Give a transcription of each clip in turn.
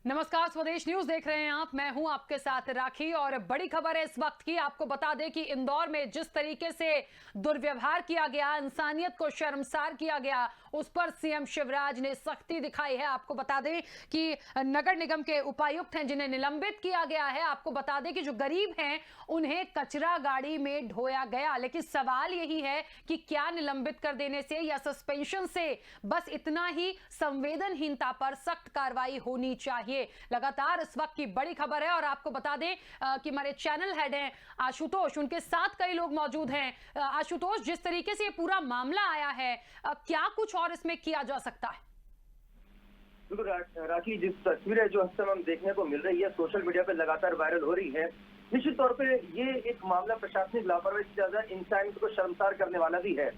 नमस्कार, स्वदेश न्यूज देख रहे हैं आप। मैं हूं आपके साथ राखी और बड़ी खबर है इस वक्त की। आपको बता दें कि इंदौर में जिस तरीके से दुर्व्यवहार किया गया, इंसानियत को शर्मसार किया गया, उस पर सीएम शिवराज ने सख्ती दिखाई है। आपको बता दें कि नगर निगम के उपायुक्त हैं जिन्हें निलंबित किया गया है। आपको बता दें कि जो गरीब हैं उन्हें कचरा गाड़ी में ढोया गया। लेकिन सवाल यही है कि क्या निलंबित कर देने से या सस्पेंशन से बस इतना ही संवेदनहीनता पर सख्त कार्रवाई होनी चाहिए। लगातार इस वक्त की बड़ी खबर है और आपको बता दें कि हमारे चैनल हेड हैं आशुतोष, उनके साथ कई लोग मौजूद हैं। आशुतोष, जिस तरीके से ये पूरा मामला आया है, क्या कुछ और इसमें किया जा सकता है? बिल्कुल राखी, जिस तस्वीरें जो हफ्ते में हम देखने को मिल रही है, सोशल मीडिया पे लगातार वायरल हो रही है, निश्चित तौर पे ये एक मामला प्रशासनिक लापरवाही से ज्यादा इंसानियत को शर्मसार करने वाला भी है।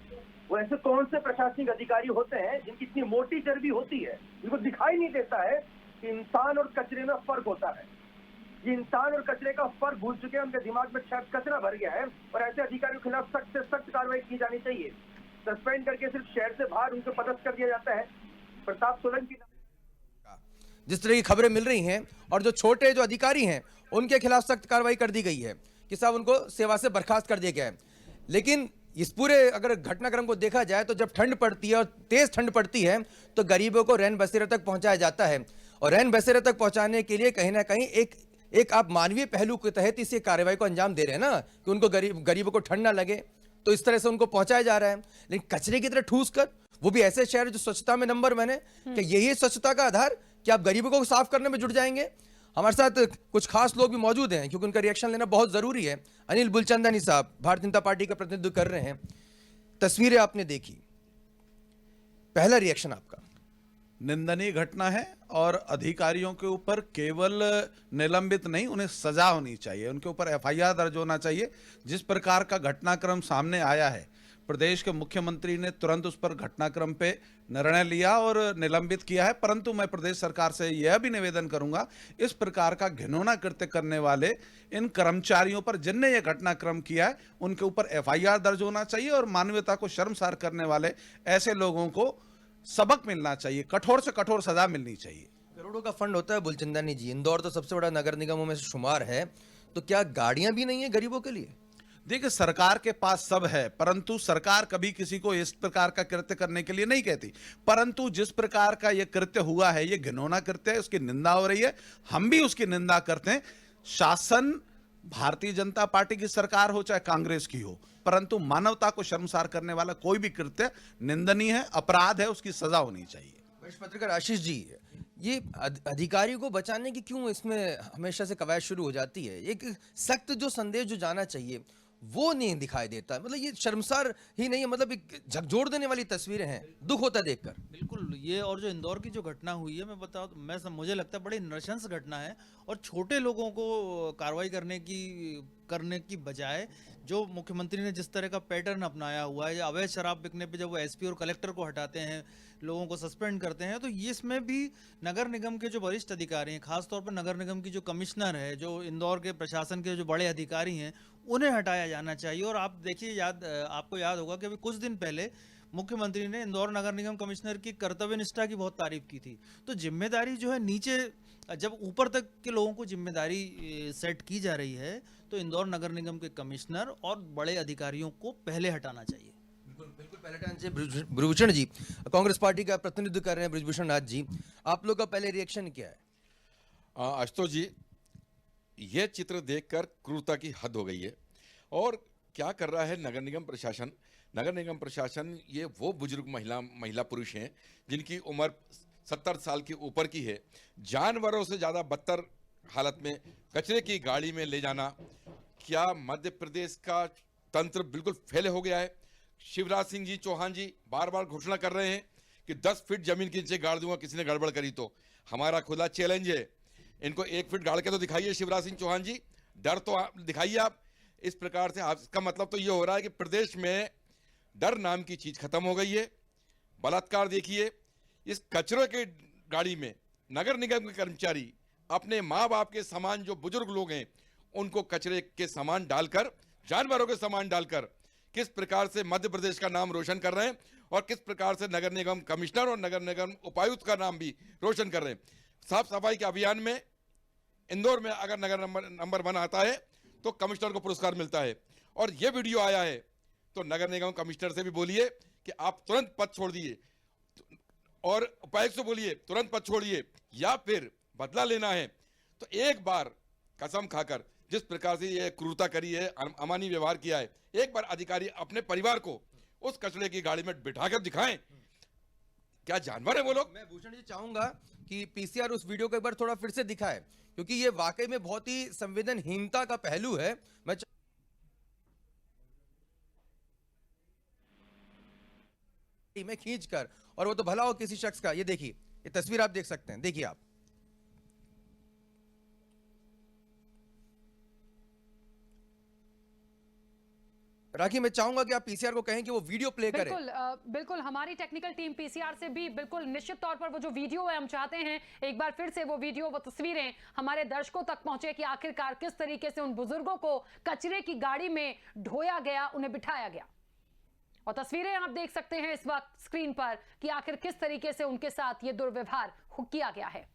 वो ऐसे कौन से प्रशासनिक अधिकारी होते हैं जिनकी इतनी मोटी चर्बी होती है, जिनको दिखाई नहीं देता है कि इंसान और कचरे में फर्क होता है। ये इंसान और कचरे का फर्क भूल चुके हैं, उनके दिमाग में शायद कचरा भर गया है और ऐसे अधिकारियों के खिलाफ सख्त से सख्त कार्रवाई की जानी चाहिए। सस्पेंड करके सिर्फ शहर से बाहर उनको पदस्थ कर दिया जाता है। प्रताप सोलंकी जिस तरह की खबरें मिल रही हैं और जो छोटे जो अधिकारी हैं उनके खिलाफ सख्त कार्रवाई कर दी गई है कि साहब उनको सेवा से बर्खास्त कर दिया गया है। लेकिन इस पूरे अगर घटनाक्रम को देखा जाए तो जब ठंड पड़ती है और तेज ठंड पड़ती है तो गरीबों को रैन बसेरे तक पहुंचाया जाता है और रैन बसेरे तक पहुंचाने के लिए कहीं ना कहीं एक आप मानवीय पहलू के तहत इस कार्रवाई को अंजाम दे रहे हैं ना, कि उनको गरीबों को ठंड ना लगे, तो इस तरह से उनको पहुंचाया जा रहा है। लेकिन कचरे की तरह ठूस कर, वो भी ऐसे शहर जो स्वच्छता में नंबर 1 है, कि यही स्वच्छता का आधार कि आप गरीबों को साफ करने में जुट जाएंगे। हमारे साथ कुछ खास लोग भी मौजूद हैं क्योंकि उनका रिएक्शन लेना बहुत जरूरी है। अनिल बुलचंदानी साहब भारतीय जनता पार्टी का प्रतिनिधित्व कर रहे हैं, तस्वीरें आपने देखी, पहला रिएक्शन आपका? निंदनीय घटना है और अधिकारियों के ऊपर केवल निलंबित नहीं, उन्हें सजा होनी चाहिए, उनके ऊपर एफआईआर दर्ज होना चाहिए। जिस प्रकार का घटनाक्रम सामने आया है, प्रदेश के मुख्यमंत्री ने तुरंत उस पर घटनाक्रम पे निर्णय लिया और निलंबित किया है। परंतु मैं प्रदेश सरकार से यह भी निवेदन करूंगा, इस प्रकार का घिनौना कृत्य करने वाले इन कर्मचारियों पर जिनने यह घटनाक्रम किया है, उनके ऊपर एफआईआर दर्ज होना चाहिए और मानवता को शर्मसार करने वाले ऐसे लोगों को सबक मिलना चाहिए, कठोर से कठोर सजा मिलनी चाहिए। करोड़ों का फंड होता है बुलचंदानी जी, इंदौर तो सबसे बड़ा नगर निगमों में से शुमार है, तो क्या गाड़ियां भी नहीं है गरीबों के लिए? देखिए, सरकार के पास सब है, परंतु सरकार कभी किसी को इस प्रकार का कृत्य करने के लिए नहीं कहती। परंतु जिस प्रकार का यह कृत्य हुआ है, यह घिनौना कृत्य है, उसकी निंदा हो रही है, हम भी उसकी निंदा करते हैं। शासन भारतीय जनता पार्टी की सरकार हो चाहे कांग्रेस की हो, परंतु मानवता को शर्मसार करने वाला कोई भी कृत्य निंदनीय है, अपराध है, उसकी सजा होनी चाहिए। वरिष्ठ पत्रकार आशीष जी, ये अधिकारियों को बचाने की क्यों इसमें हमेशा से कवायद शुरू हो जाती है? एक सख्त जो संदेश जो जाना चाहिए वो नहीं दिखाई देता। मतलब ये शर्मसार ही नहीं है, मतलब एक झकझोर देने वाली तस्वीरें हैं, दुख होता है देखकर। बिल्कुल, ये और जो इंदौर की जो घटना हुई है, मैं बताऊँ तो मुझे लगता है बड़ी नृशंस घटना है और छोटे लोगों को कार्रवाई करने की बजाय जो मुख्यमंत्री ने जिस तरह का पैटर्न अपनाया हुआ है, अवैध शराब बिकने पे जब वो एसपी और कलेक्टर को हटाते हैं, लोगों को सस्पेंड करते हैं, तो ये इसमें भी नगर निगम के जो वरिष्ठ अधिकारी हैं, खासतौर पर नगर निगम की जो कमिश्नर है, जो इंदौर के प्रशासन के जो बड़े अधिकारी हैं, उन्हें हटाया जाना चाहिए। और आप देखिए, आपको याद होगा कि अभी कुछ दिन पहले मुख्यमंत्री ने इंदौर नगर निगम कमिश्नर की कर्तव्य निष्ठा की बहुत तारीफ की थी। तो जिम्मेदारी जो है नीचे, जब ऊपर तक के लोगों को जिम्मेदारी सेट की जा रही है, तो इंदौर नगर निगम के कमिश्नर और बड़े अधिकारियों को पहले हटाना चाहिए। बिल्कुल पहले टाइम से ब्रिजभूषण जी कांग्रेस पार्टी का प्रतिनिधित्व कर रहे हैं, ब्रिजभूषण नाथ जी, आप लोग का पहले रिएक्शन क्या है? आशुतोष जी, यह चित्र देखकर क्रूरता की हद हो गई है। और क्या कर रहा है नगर निगम प्रशासन? नगर निगम प्रशासन ये वो बुजुर्ग महिला पुरुष हैं जिनकी उम्र 70 साल के ऊपर की है, जानवरों से ज़्यादा बदतर हालत में कचरे की गाड़ी में ले जाना। क्या मध्य प्रदेश का तंत्र बिल्कुल फेल हो गया है? शिवराज सिंह जी चौहान जी बार बार घोषणा कर रहे हैं कि 10 फीट जमीन के नीचे गाड़ दूंगा किसी ने गड़बड़ करी तो। हमारा खुला चैलेंज है, इनको 1 फीट गाड़ के तो दिखाइए शिवराज सिंह चौहान जी, डर तो दिखाइए आप। इस प्रकार से इसका मतलब तो ये हो रहा है कि प्रदेश में डर नाम की चीज खत्म हो गई है। बलात्कार देखिए, इस कचरे के गाड़ी में नगर निगम के कर्मचारी अपने माँ बाप के समान जो बुजुर्ग लोग हैं उनको कचरे के सामान डालकर, जानवरों के सामान डालकर किस प्रकार से मध्य प्रदेश का नाम रोशन कर रहे हैं और किस प्रकार से नगर निगम कमिश्नर और नगर निगम उपायुक्त का नाम भी रोशन कर रहे हैं। साफ सफाई के अभियान में इंदौर में अगर नगर नंबर 1 आता है तो कमिश्नर को पुरस्कार मिलता है। और ये वीडियो आया है तो नगर निगम कमिश्नर से भी बोलिए कि आप तुरंत पद छोड़ दिए, और उपायुक्त से बोलिए तुरंत पद छोड़िए, या फिर बदला लेना है तो एक बार कसम खाकर जिस प्रकार से ये क्रूरता करी है, अमानवीय व्यवहार किया है, एक बार अधिकारी अपने परिवार को उस कचरे की गाड़ी में बिठाकर दिखाएं। क्या जानवर है वो लोग? मैं भूषण जी चाहूंगा कि पीसीआर उस वीडियो को एक बार थोड़ा फिर से दिखाए, क्योंकि ये वाकई में बहुत ही संवेदनहीनता का पहलू है। मैं खींच कर, और वो तो भला हो किसी शख्स का। ये देखिए, ये तस्वीर आप देख सकते हैं, देखिए आप। राखी, मैं चाहूंगा कि आप पीसीआर को कहें कि वो वीडियो प्ले करें। बिल्कुल हमारी टेक्निकल टीम पीसीआर से भी बिल्कुल निश्चित तौर पर वो जो वीडियो है हम चाहते हैं एक बार फिर से वो वीडियो, वो तस्वीरें हमारे दर्शकों तक पहुंचे कि आखिरकार किस तरीके से उन बुजुर्गों को कचरे की गाड़ी में ढोया गया, उन्हें बिठाया गया। और तस्वीरें आप देख सकते हैं इस वक्त स्क्रीन पर कि आखिर किस तरीके से उनके साथ ये दुर्व्यवहार किया गया है।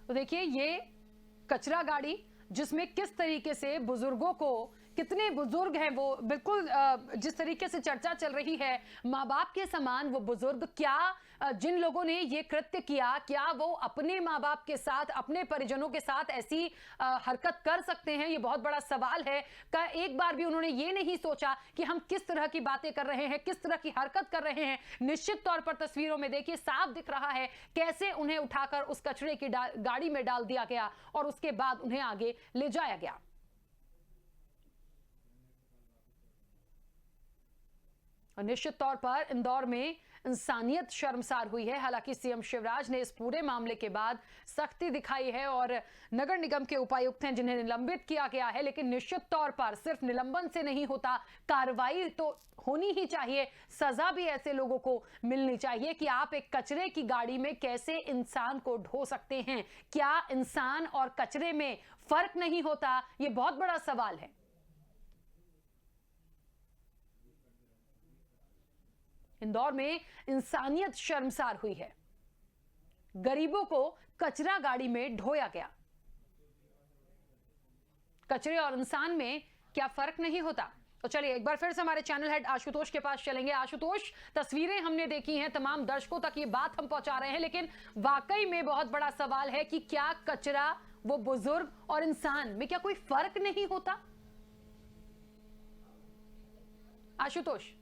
तो देखिए ये कचरा गाड़ी जिसमें किस तरीके से बुजुर्गों को, कितने बुजुर्ग हैं वो, बिल्कुल जिस तरीके से चर्चा चल रही है माँ बाप के समान वो बुजुर्ग, क्या जिन लोगों ने ये कृत्य किया, क्या वो अपने माँ बाप के साथ, अपने परिजनों के साथ ऐसी हरकत कर सकते हैं? ये बहुत बड़ा सवाल है। का एक बार भी उन्होंने ये नहीं सोचा कि हम किस तरह की बातें कर रहे हैं, किस तरह की हरकत कर रहे हैं। निश्चित तौर पर तस्वीरों में देखिए साफ दिख रहा है कैसे उन्हें उठाकर उस कचरे की गाड़ी में डाल दिया गया और उसके बाद उन्हें आगे ले जाया गया। और निश्चित तौर पर इंदौर में इंसानियत शर्मसार हुई है। हालांकि सीएम शिवराज ने इस पूरे मामले के बाद सख्ती दिखाई है और नगर निगम के उपायुक्त हैं जिन्हें निलंबित किया गया है, लेकिन निश्चित तौर पर सिर्फ निलंबन से नहीं होता, कार्रवाई तो होनी ही चाहिए, सजा भी ऐसे लोगों को मिलनी चाहिए कि आप एक कचरे की गाड़ी में कैसे इंसान को ढो सकते हैं। क्या इंसान और कचरे में फर्क नहीं होता? यह बहुत बड़ा सवाल है। इंदौर में इंसानियत शर्मसार हुई है। गरीबों को कचरा गाड़ी में ढोया गया। कचरे और इंसान में क्या फर्क नहीं होता? तो चलिए एक बार फिर से हमारे चैनल हेड आशुतोष के पास चलेंगे। आशुतोष, तस्वीरें हमने देखी हैं, तमाम दर्शकों तक ये बात हम पहुंचा रहे हैं, लेकिन वाकई में बहुत बड़ा सवाल है कि क्या कचरा, वो बुजुर्ग और इंसान में क्या कोई फर्क नहीं होता? आशुतोष।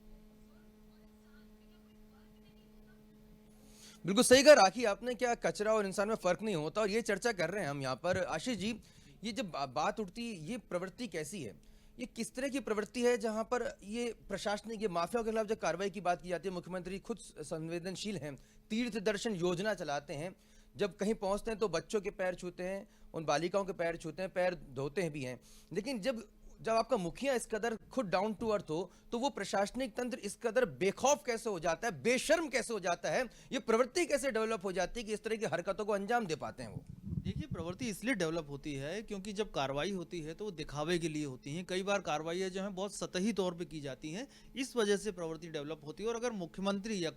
बिल्कुल सही कहा राखी आपने, क्या कचरा और इंसान में फर्क नहीं होता, और ये चर्चा कर रहे हैं हम यहाँ पर। आशीष जी, ये जब बात उठती है, ये प्रवृत्ति कैसी है, ये किस तरह की प्रवृत्ति है जहाँ पर ये प्रशासनिक, ये माफियाओं के खिलाफ जब कार्रवाई की बात की जाती है, मुख्यमंत्री खुद संवेदनशील हैं, तीर्थ दर्शन योजना चलाते हैं, जब कहीं पहुँचते हैं तो बच्चों के पैर छूते हैं, उन बालिकाओं के पैर छूते हैं, पैर धोते हैं भी हैं, लेकिन जब आपका मुखिया इस कदर खुद डाउन टू अर्थ हो तो वो प्रशासनिक तंत्र इस कदर बेखौफ कैसे हो जाता है, बेशर्म कैसे हो जाता है, ये प्रवृत्ति कैसे डेवलप हो जाती है कि इस तरह की हरकतों को अंजाम दे पाते हैं वो? देखिए, प्रवृत्ति इसलिए डेवलप होती है क्योंकि जब कार्रवाई होती है तो वो दिखावे के लिए होती है। कई बार कार्रवाई जो है बहुत सतही तौर पे की जाती है, इस वजह से प्रवृत्ति डेवलप होती है। और अगर मुख्यमंत्री या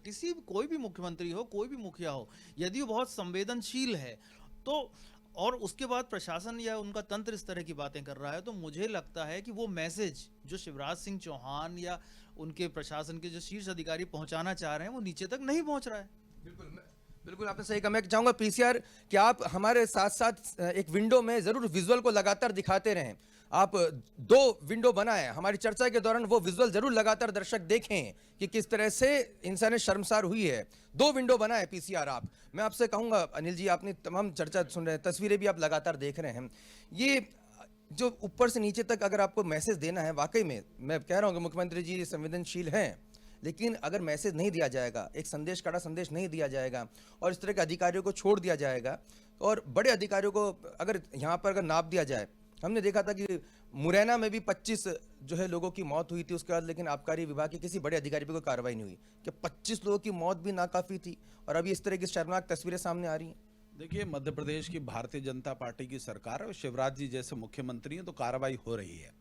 कोई भी मुख्यमंत्री हो, कोई भी मुखिया हो, यदि वो बहुत संवेदनशील है तो, और उसके बाद प्रशासन या उनका तंत्र इस तरह की बातें कर रहा है, तो मुझे लगता है कि वो मैसेज जो शिवराज सिंह चौहान या उनके प्रशासन के जो शीर्ष अधिकारी पहुंचाना चाह रहे हैं वो नीचे तक नहीं पहुंच रहा है। बिल्कुल आपने सही कहा। मैं चाहूंगा पीसीआर कि आप हमारे साथ साथ एक विंडो में जरूर विजुअल को लगातार दिखाते रहें। आप 2 विंडो बनाएं, हमारी चर्चा के दौरान वो विजुअल जरूर लगातार दर्शक देखें कि किस तरह से इंसानियत शर्मसार हुई है। 2 विंडो बनाए पीसीआर आप। मैं आपसे कहूंगा अनिल जी, आपने तमाम चर्चा सुन रहे हैं, तस्वीरें भी आप लगातार देख रहे हैं, ये जो ऊपर से नीचे तक अगर आपको मैसेज देना है, वाकई में मैं कह रहा हूँ कि मुख्यमंत्री जी संवेदनशील हैं, लेकिन अगर मैसेज नहीं दिया जाएगा, एक संदेश, कड़ा संदेश नहीं दिया जाएगा और इस तरह के अधिकारियों को छोड़ दिया जाएगा, और बड़े अधिकारियों को अगर यहाँ पर अगर नाप दिया जाए, हमने देखा था कि मुरैना में भी 25 जो है लोगों की मौत हुई थी उसके बाद, लेकिन आबकारी विभाग के किसी बड़े अधिकारी पर कोई कार्रवाई नहीं हुई, कि 25 लोगों की मौत भी नाकाफी थी, और अभी इस तरह की शर्मनाक तस्वीरें सामने आ रही हैं। देखिए, मध्य प्रदेश की भारतीय जनता पार्टी की सरकार है और शिवराज जी जैसे मुख्यमंत्री हैं तो कार्रवाई हो रही है।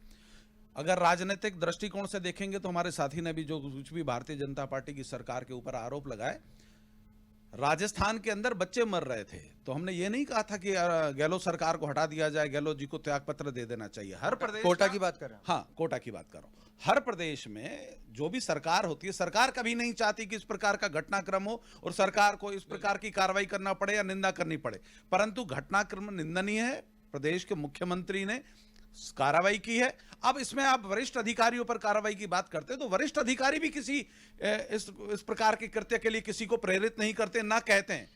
अगर राजनीतिक दृष्टिकोण से देखेंगे तो हमारे साथी ने भी जो कुछ भी भारतीय जनता पार्टी की सरकार के ऊपर आरोप लगाए, राजस्थान के अंदर बच्चे मर रहे थे तो हमने ये नहीं कहा था कि गहलोत सरकार को हटा दिया जाए, गहलोत जी को त्यागपत्र दे देना चाहिए। हर प्रदेश कोटा की बात कर रहे हैं। हाँ, कोटा की बात कर रहा हूं। हर प्रदेश में जो भी सरकार होती है, सरकार कभी नहीं चाहती कि इस प्रकार का घटनाक्रम हो और सरकार को इस प्रकार की कार्रवाई करना पड़े या निंदा करनी पड़े, परंतु घटनाक्रम निंदनीय है। प्रदेश के मुख्यमंत्री ने कार्रवाई की है। अब इसमें आप वरिष्ठ अधिकारियों पर कार्रवाई की बात करते हैं तो वरिष्ठ अधिकारी भी किसी इस प्रकार के कृत्य के लिए किसी को प्रेरित नहीं करते, ना कहते हैं,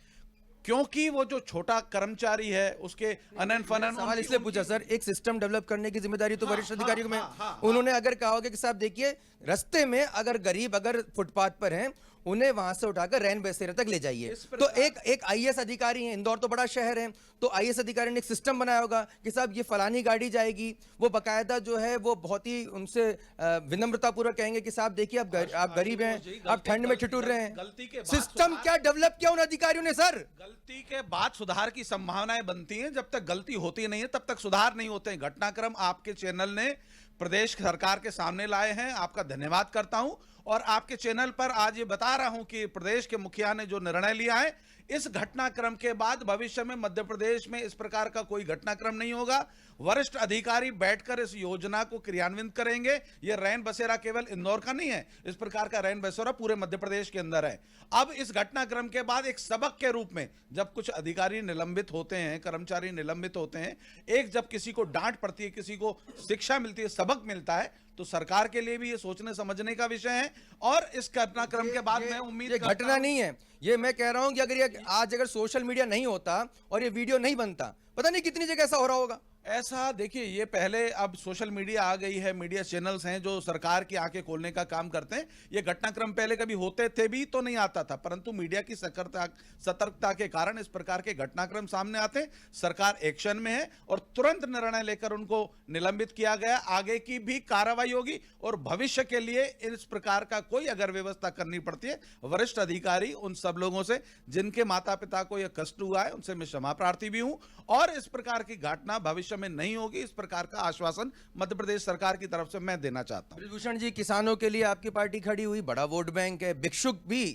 क्योंकि वो जो छोटा कर्मचारी है उसके अनन फनन। सवाल इसलिए पूछा सर, एक सिस्टम डेवलप करने की जिम्मेदारी तो वरिष्ठ अधिकारियों में। उन्होंने अगर कहा होगा कि साहब देखिए, रास्ते में अगर गरीब अगर फुटपाथ पर हैं उन्हें वहां से उठाकर रैन बसेरा तक ले जाइए, तो एक आईएएस अधिकारी है, इंदौर तो बड़ा शहर है, तो आईएएस अधिकारी ने एक सिस्टम बनाया होगा कि साहब ये फलानी गाड़ी जाएगी, वो बकायदा जो है वो बहुत ही उनसे विनम्रता पूर्वक कहेंगे कि साहब देखिए आप गरीब हैं, आप ठंड में ठिठुर रहे हैं। सिस्टम क्या डेवलप किया उन अधिकारियों ने सर? गलती के बाद सुधार की संभावनाएं बनती हैं, जब तक गलती होती नहीं है तब तक सुधार नहीं होते हैं। घटनाक्रम आपके चैनल ने प्रदेश सरकार के सामने लाए हैं, आपका धन्यवाद करता हूं। और आपके चैनल पर आज ये बता रहा हूं कि प्रदेश के मुखिया ने जो निर्णय लिया है, इस घटनाक्रम के बाद भविष्य में मध्य प्रदेश में इस प्रकार का कोई घटनाक्रम नहीं होगा। वरिष्ठ अधिकारी बैठकर इस योजना को क्रियान्वित करेंगे। यह रैन बसेरा केवल इंदौर का नहीं है, इस प्रकार का रैन बसेरा पूरे मध्य प्रदेश के अंदर है। अब इस घटनाक्रम के बाद एक सबक के रूप में जब कुछ अधिकारी निलंबित होते हैं, कर्मचारी निलंबित होते हैं, एक जब किसी को डांट पड़ती है, किसी को शिक्षा मिलती है, सबक मिलता है, तो सरकार के लिए भी ये सोचने समझने का विषय है। और इस घटनाक्रम के बाद मैं उम्मीद ये घटना नहीं है, ये मैं कह रहा हूं कि अगर ये आज अगर सोशल मीडिया नहीं होता और ये वीडियो नहीं बनता, पता नहीं कितनी जगह ऐसा हो रहा होगा। ऐसा देखिए, ये पहले अब सोशल मीडिया आ गई है, मीडिया चैनल्स हैं जो सरकार की आंखें खोलने का काम करते हैं। ये घटनाक्रम पहले कभी होते थे भी तो नहीं आता था, परंतु मीडिया की सतर्कता के कारण इस प्रकार के घटनाक्रम सामने आते हैं। सरकार एक्शन में है और तुरंत निर्णय लेकर उनको निलंबित किया गया। आगे की भी कार्रवाई होगी और भविष्य के लिए इस प्रकार का कोई अगर व्यवस्था करनी पड़ती है, वरिष्ठ अधिकारी उन सब लोगों से जिनके माता पिता को यह कष्ट हुआ है उनसे मैं क्षमा प्रार्थी भी हूं और इस प्रकार की घटना भविष्य में नहीं होगी, इस प्रकार का आश्वासन मध्य प्रदेश सरकार की तरफ से मैं देना चाहता हूं। ब्रिजभूषण जी, किसानों के लिए आपकी पार्टी खड़ी हुई, बड़ा वोट बैंक है, भिक्षुक भी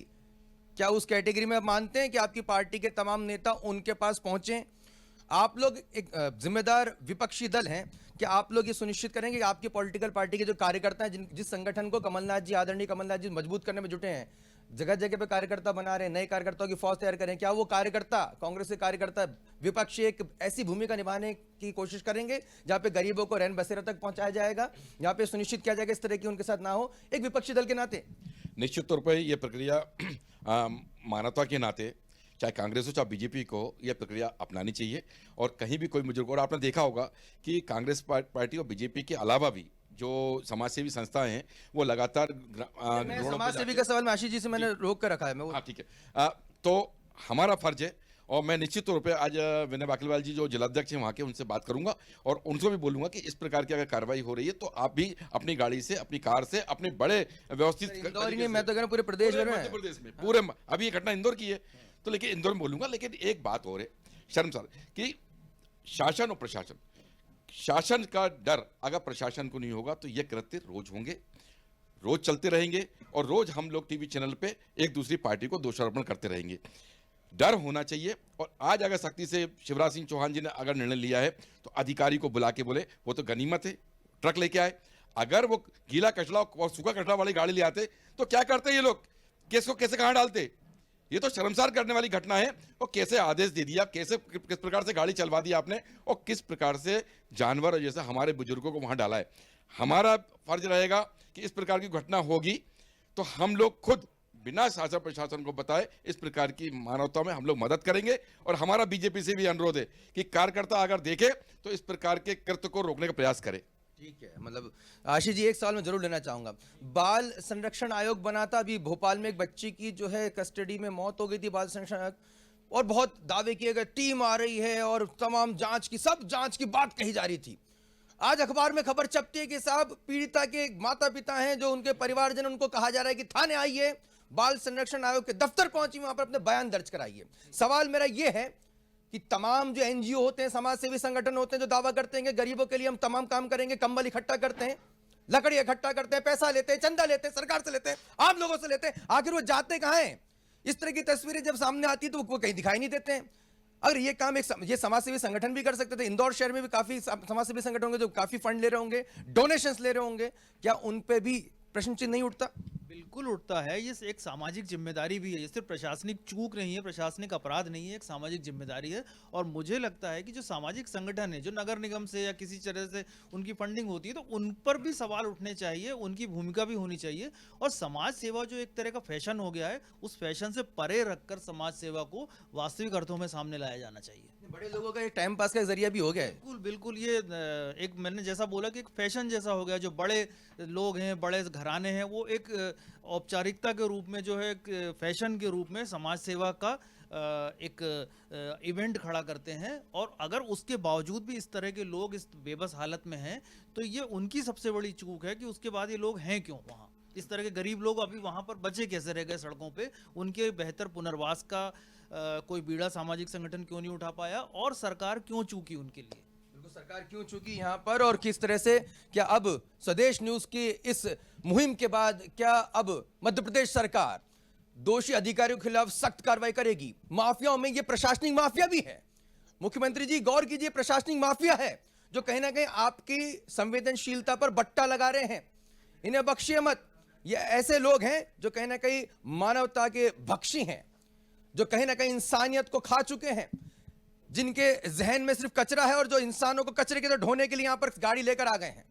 क्या उस कैटेगरी में मानते हैं कि आपकी पार्टी के तमाम नेता उनके पास पहुंचे? आप लोग एक जिम्मेदार विपक्षी दल हैं, क्या आप लोग ये सुनिश्चित करेंगे कि आपकी पॉलिटिकल पार्टी के जो कार्यकर्ता हैं, जिस संगठन को कमलनाथ जी, आदरणीय कमलनाथ जी मजबूत करने में जुटे हैं, जगह जगह पे कार्यकर्ता बना रहे हैं, नए कार्यकर्ताओं की फौज तैयार करें, क्या वो कार्यकर्ता, कांग्रेस के कार्यकर्ता, विपक्षी एक ऐसी भूमिका निभाने की कोशिश करेंगे जहां पे गरीबों को रैन बसेरा तक पहुंचाया जाएगा, जहां पे सुनिश्चित किया जाएगा इस तरह की उनके साथ ना हो, एक विपक्षी दल के नाते? निश्चित तौर पर यह प्रक्रिया मानवता के नाते चाहे कांग्रेस हो चाहे बीजेपी को यह प्रक्रिया अपनानी चाहिए। और कहीं भी कोई मुजुर्ग, और आपने देखा होगा कि कांग्रेस पार्टी और बीजेपी के अलावा भी जो समाजसेवी संस्थाएं हैं वो लगातार समाजसेवी का सवाल मैं आशीष जी से मैंने रोक कर रखा है। मैं हाँ ठीक है, तो हमारा फर्ज है और मैं निश्चित तौर पे आज विनय बाकलीवाल जी जो जिलाध्यक्ष हैं वहाँ के, उनसे बात करूंगा और उनसे भी बोलूंगा कि इस प्रकार की अगर कार्रवाई हो रही है तो आप भी अपनी गाड़ी से, अपनी कार से, अपने बड़े व्यवस्थित मैं तो कह रहा हूं पूरे प्रदेश में पूरे, अभी ये घटना इंदौर की है तो लेकिन इंदौर में बोलूंगा। लेकिन एक बात और है शर्मसार कि शासन और प्रशासन, शासन का डर अगर प्रशासन को नहीं होगा तो ये कृत्य रोज होंगे, रोज चलते रहेंगे और रोज हम लोग टीवी चैनल पे एक दूसरी पार्टी को दोषारोपण करते रहेंगे। डर होना चाहिए। और आज अगर सख्ती से शिवराज सिंह चौहान जी ने अगर निर्णय लिया है तो अधिकारी को बुला के बोले, वो तो गनीमत है, ट्रक लेके आए। अगर वो गीला कचरा और सूखा कचरा वाली गाड़ी ले आते तो क्या करते ये लोग, केस को कैसे कहां डालते? ये तो शर्मसार करने वाली घटना है। और कैसे आदेश दे दिया, कैसे किस प्रकार से गाड़ी चलवा दी आपने और किस प्रकार से जानवर जैसे हमारे बुजुर्गों को वहां डाला है। हमारा फर्ज रहेगा कि इस प्रकार की घटना होगी तो हम लोग खुद बिना शासन प्रशासन को बताए इस प्रकार की मानवता में हम लोग मदद करेंगे। और हमारा बीजेपी से भी अनुरोध है कि कार्यकर्ता अगर देखे तो इस प्रकार के कृत्य को रोकने का प्रयास करे। ठीक है, मतलब आशीष जी एक सवाल मैं जरूर लेना चाहूंगा। बाल संरक्षण आयोग बना था, अभी भोपाल में एक बच्ची की जो है कस्टडी में मौत हो गई थी बाल संरक्षण आयोग, और बहुत दावे किए गए, टीम आ रही है और तमाम जांच की, सब जांच की बात कही जा रही थी। आज अखबार में खबर छपती है कि साहब पीड़िता के माता पिता हैं, जो उनके परिवारजन, उनको कहा जा रहा है कि थाने आइए, बाल संरक्षण आयोग के दफ्तर पहुंची, वहां पर अपने बयान दर्ज कराइए। सवाल मेरा यह है कि तमाम जो एनजीओ होते हैं, समाज सेवी संगठन होते हैं, जो दावा करते हैं कि गरीबों के लिए हम तमाम काम करेंगे, कंबल इकट्ठा करते हैं, लकड़ी इकट्ठा करते हैं, पैसा लेते हैं, चंदा लेते हैं, सरकार से लेते हैं, आम लोगों से लेते हैं, आखिर वो जाते कहां हैं? इस तरह की तस्वीरें जब सामने आती है तो वो कहीं दिखाई नहीं देते हैं। अगर ये काम ये समाजसेवी संगठन भी कर सकते थे, इंदौर शहर में भी काफी समाजसेवी संगठन होंगे जो काफी फंड ले रहे होंगे, डोनेशंस ले रहे होंगे, क्या उन पे भी प्रश्न चिन्ह नहीं उठता? बिल्कुल उठता है। ये एक सामाजिक जिम्मेदारी भी है, ये सिर्फ प्रशासनिक चूक नहीं है, प्रशासनिक अपराध नहीं है, एक सामाजिक जिम्मेदारी है। और मुझे लगता है कि जो सामाजिक संगठन है, जो नगर निगम से या किसी तरह से उनकी फंडिंग होती है, तो उन पर भी सवाल उठने चाहिए, उनकी भूमिका भी होनी चाहिए। और समाज सेवा जो एक तरह का फैशन हो गया है, उस फैशन से परे रखकर समाज सेवा को वास्तविक अर्थों में सामने लाया जाना चाहिए। बड़े लोगों का ये टाइम पास का जरिया भी हो गया है। बिल्कुल बिल्कुल, ये एक मैंने जैसा बोला कि एक फैशन जैसा हो गया। जो बड़े लोग हैं, बड़े घराने हैं, वो एक औपचारिकता के रूप में, जो है एक फैशन के रूप में समाज सेवा का एक इवेंट खड़ा करते हैं। और अगर उसके बावजूद भी इस तरह के लोग इस बेबस हालत में हैं, तो ये उनकी सबसे बड़ी चूक है कि उसके बाद ये लोग हैं क्यों वहाँ। इस तरह के गरीब लोग अभी वहाँ पर बचे कैसे रह गए सड़कों पे? उनके बेहतर पुनर्वास का कोई बीड़ा सामाजिक संगठन क्यों नहीं उठा पाया, और सरकार क्यों चूकी उनके लिए? बिल्कुल, सरकार क्यों चूकी यहाँ पर, और किस तरह से क्या अब स्वदेश न्यूज की इस मुहिम के बाद क्या अब मध्य प्रदेश सरकार दोषी अधिकारियों के खिलाफ सख्त कार्रवाई करेगी? माफियाओं में ये प्रशासनिक माफिया भी है। मुख्यमंत्री जी गौर कीजिए, प्रशासनिक माफिया है जो कहीं ना कहीं आपकी संवेदनशीलता पर बट्टा लगा रहे हैं। इन्हें बख्शिए मत। ये ऐसे लोग हैं जो कहीं ना कहीं मानवता के भक्षी हैं, जो कहीं ना कहीं इंसानियत को खा चुके हैं, जिनके जहन में सिर्फ कचरा है और जो इंसानों को कचरे के तरह ढोने के लिए यहां पर गाड़ी लेकर आ गए हैं।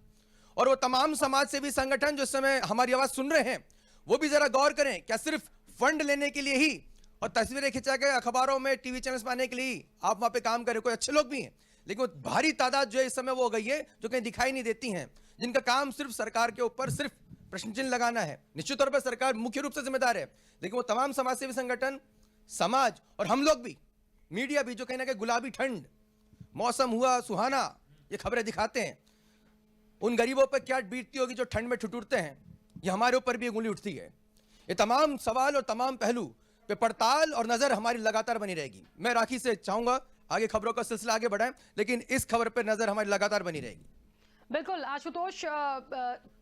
और वो तमाम समाज सेवी संगठन जो इस समय हमारी आवाज सुन रहे हैं, वो भी जरा गौर करें, क्या सिर्फ फंड लेने के लिए ही और तस्वीरें खिंचा के अखबारों में, टीवी चैनल्स में आने के लिए ही आप वहां पे काम करें? कोई अच्छे लोग भी हैं, लेकिन भारी तादाद जो है इस समय वो हो गई है जो कहीं दिखाई नहीं देती हैं, जिनका काम सिर्फ सरकार के ऊपर सिर्फ प्रश्न चिन्ह लगाना है। निश्चित तौर पर सरकार मुख्य रूप से जिम्मेदार है, लेकिन वो तमाम समाज सेवी संगठन, समाज और हम लोग भी, मीडिया भी, जो कहीं ना कहीं गुलाबी ठंड, मौसम हुआ सुहाना, ये खबरें दिखाते हैं। उन गरीबों पर क्या बीतती होगी जो ठंड में ठिठुरते हैं, ये हमारे ऊपर भी उंगली उठती है। ये तमाम सवाल और तमाम पहलू पे पड़ताल और नजर हमारी लगातार बनी रहेगी। मैं राखी से चाहूंगा आगे खबरों का सिलसिला आगे बढ़ाएं, लेकिन इस खबर पर नजर हमारी लगातार बनी रहेगी। बिल्कुल आशुतोष,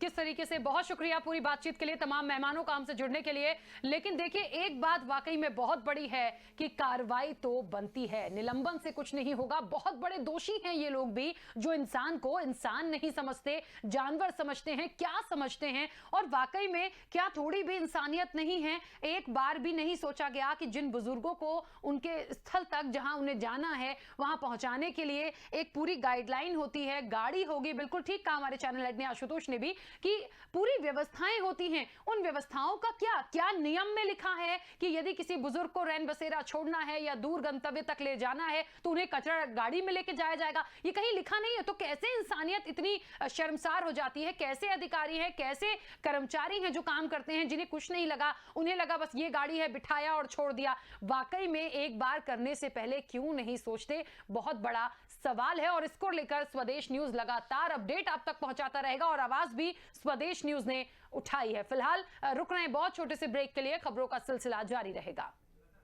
किस तरीके से, बहुत शुक्रिया पूरी बातचीत के लिए, तमाम मेहमानों का हमसे जुड़ने के लिए। लेकिन देखिए, एक बात वाकई में बहुत बड़ी है कि कार्रवाई तो बनती है, निलंबन से कुछ नहीं होगा। बहुत बड़े दोषी हैं ये लोग भी, जो इंसान को इंसान नहीं समझते, जानवर समझते हैं, क्या समझते हैं। और वाकई में क्या थोड़ी भी इंसानियत नहीं है? एक बार भी नहीं सोचा गया कि जिन बुजुर्गों को उनके स्थल तक जहां उन्हें जाना है वहां पहुंचाने के लिए एक पूरी गाइडलाइन होती है, गाड़ी होगी। बिल्कुल ठीक कहा हमारे चैनल हेड ने, आशुतोष ने भी, कि पूरी व्यवस्थाएं होती हैं। उन व्यवस्थाओं का क्या नियम में लिखा है कि यदि किसी बुजुर्ग को रैन बसेरा छोड़ना है या दूर गंतव्य तक ले जाना है तो उन्हें कचरा गाड़ी में लेके जाया जाएगा? ये कहीं लिखा नहीं है। तो कैसे इंसानियत इतनी शर्मसार हो जाती है? कैसे अधिकारी हैं, कैसे कर्मचारी हैं जो काम करते हैं, जिन्हें कुछ नहीं लगा, उन्हें लगा बस ये गाड़ी है, बिठाया और छोड़ दिया। वाकई में एक बार करने से पहले क्यों नहीं सोचते? बहुत बड़ा सवाल है। और इसको लेकर स्वदेश न्यूज लगातार अपडेट आप तक पहुंचाता रहेगा, और आवाज भी स्वदेश न्यूज ने उठाई है। फिलहाल रुक रहे हैं बहुत छोटे से ब्रेक के लिए, खबरों का सिलसिला जारी रहेगा।